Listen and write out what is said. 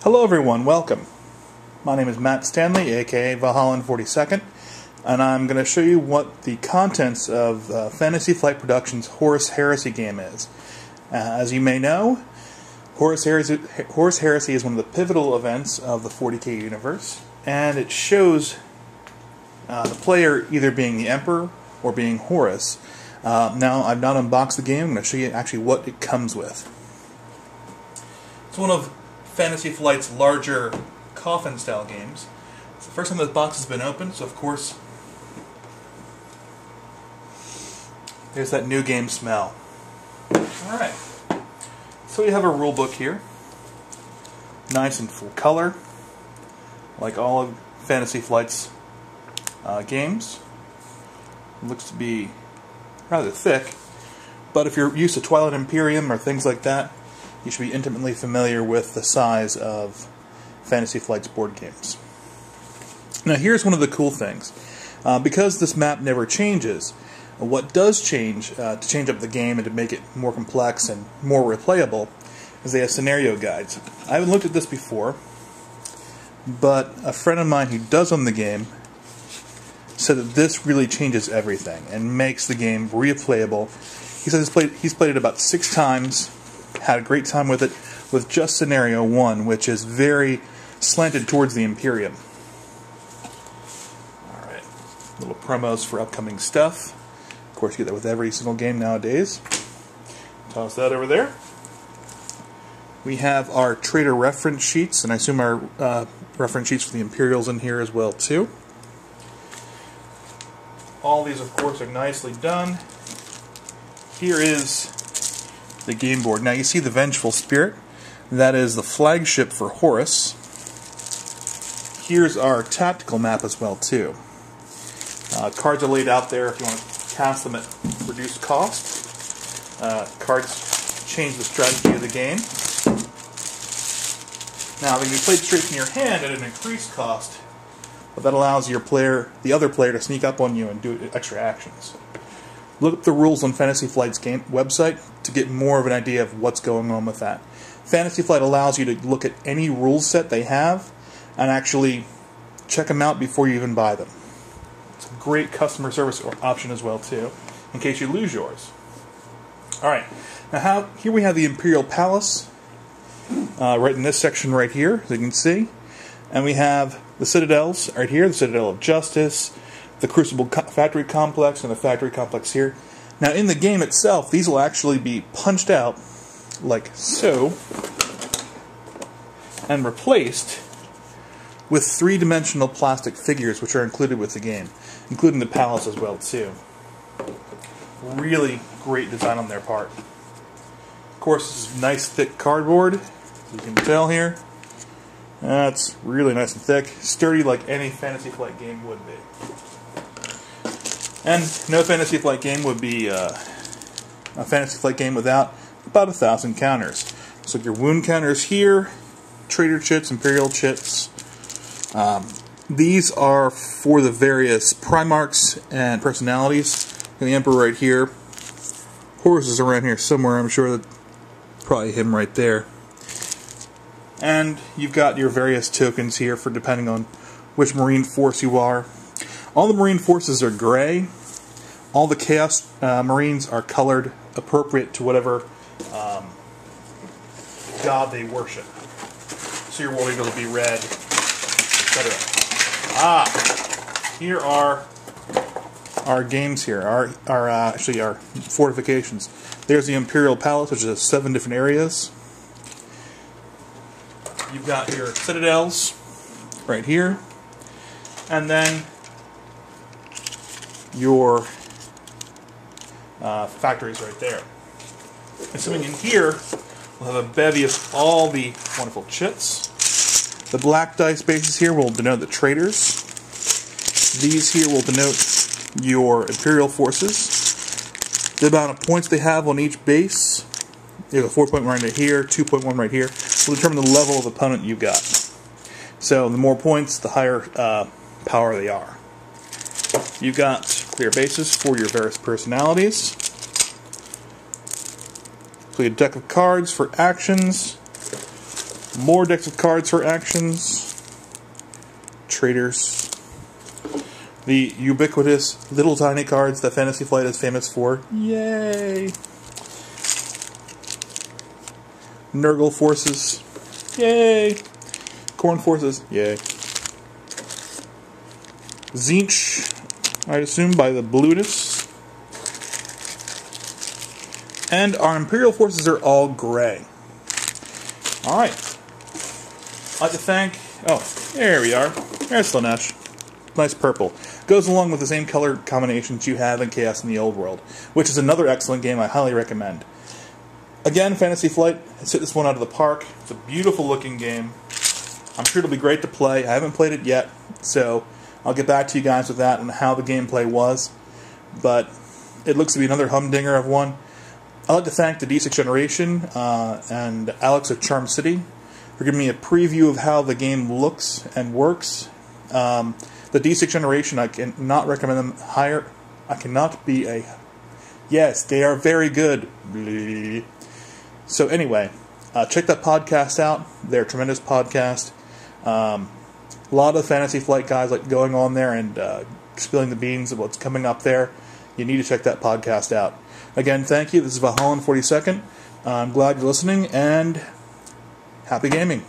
Hello everyone, welcome. My name is Matt Stanley, aka VID00003.MP4, and I'm going to show you what the contents of Fantasy Flight Productions' Horus Heresy game is. As you may know, Horus Heresy is one of the pivotal events of the 40k universe, and it shows the player either being the Emperor or being Horus. Now, I've not unboxed the game. I'm going to show you actually what it comes with. It's one of Fantasy Flight's larger coffin-style games. It's the first time this box has been opened, so of course, there's that new game smell. Alright, so we have a rule book here. Nice and full color, like all of Fantasy Flight's games. It looks to be rather thick, but if you're used to Twilight Imperium or things like that, you should be intimately familiar with the size of Fantasy Flight's board games. Now here's one of the cool things. Because this map never changes, what does change to change up the game and to make it more complex and more replayable is they have scenario guides. I haven't looked at this before, but a friend of mine who does own the game said that this really changes everything and makes the game replayable. He says he's played it about 6 times, had a great time with it, with just Scenario 1, which is very slanted towards the Imperium. Alright, little promos for upcoming stuff. Of course, you get that with every single game nowadays. Toss that over there. We have our trader reference sheets, and I assume our reference sheets for the Imperials in here as well, too. All these, of course, are nicely done. Here is the game board. Now you see the Vengeful Spirit. That is the flagship for Horus. Here's our tactical map as well too. Cards are laid out there if you want to cast them at reduced cost. Cards change the strategy of the game. Now they can be played straight from your hand at an increased cost, but that allows your the other player to sneak up on you and do extra actions. Look up the rules on Fantasy Flight's game website to get more of an idea of what's going on with that. Fantasy Flight allows you to look at any rule set they have and actually check them out before you even buy them. It's a great customer service option as well too, in case you lose yours. Alright, now here we have the Imperial Palace, right in this section right here, as you can see. And we have the Citadels right here, the Citadel of Justice, the Crucible Factory Complex, and the Factory Complex here. Now in the game itself, these will actually be punched out like so and replaced with 3-dimensional plastic figures which are included with the game, including the palace as well too. Really great design on their part. Of course, this is nice thick cardboard, as you can tell here. That's really nice and thick, sturdy like any Fantasy Flight game would be. And no Fantasy Flight game would be a Fantasy Flight game without about 1,000 counters. So your wound counters here, Trader Chits, Imperial Chits. These are for the various Primarchs and personalities. And the Emperor right here. Horus is around here somewhere, I'm sure. That probably him right there. And you've got your various tokens here for depending on which Marine Force you are. All the Marine Forces are gray. All the Chaos Marines are colored appropriate to whatever god they worship. So your War Eagle will be red, etc. Here are our games here. Actually our fortifications. There's the Imperial Palace, which is 7 different areas. You've got your Citadels right here. And then your factories right there. Assuming in here, we'll have a bevy of all the wonderful chits. The black dice bases here will denote the traders. These here will denote your Imperial forces. The amount of points they have on each base, there's a 4-point right here, 2.1 right here, will determine the level of opponent you've got. So the more points, the higher power they are. You've got clear bases for your various personalities. So a deck of cards for actions, More decks of cards for actions. Traders. The ubiquitous little tiny cards that Fantasy Flight is famous for. Yay! Nurgle Forces. Yay! Corn Forces. Yay. Zinch, I assume, by the Blueness. And our Imperial Forces are all gray. Alright. I'd like to thank... Oh, there we are. There's Slanesh. Nice purple. Goes along with the same color combinations you have in Chaos in the Old World, which is another excellent game I highly recommend. Again, Fantasy Flight has hit this one out of the park. It's a beautiful looking game. I'm sure it'll be great to play. I haven't played it yet, so I'll get back to you guys with that and how the gameplay was. But it looks to be another humdinger of one. I'd like to thank the D6 Generation and Alex of Charm City for giving me a preview of how the game looks and works. The D6 Generation, I cannot recommend them higher. I cannot be a... Yes, they are very good. Blee. So anyway, check that podcast out. They're a tremendous podcast. A lot of Fantasy Flight guys like going on there and spilling the beans of what's coming up there. You need to check that podcast out. Again, thank you. This is Valhalla 42nd. I'm glad you're listening, and happy gaming.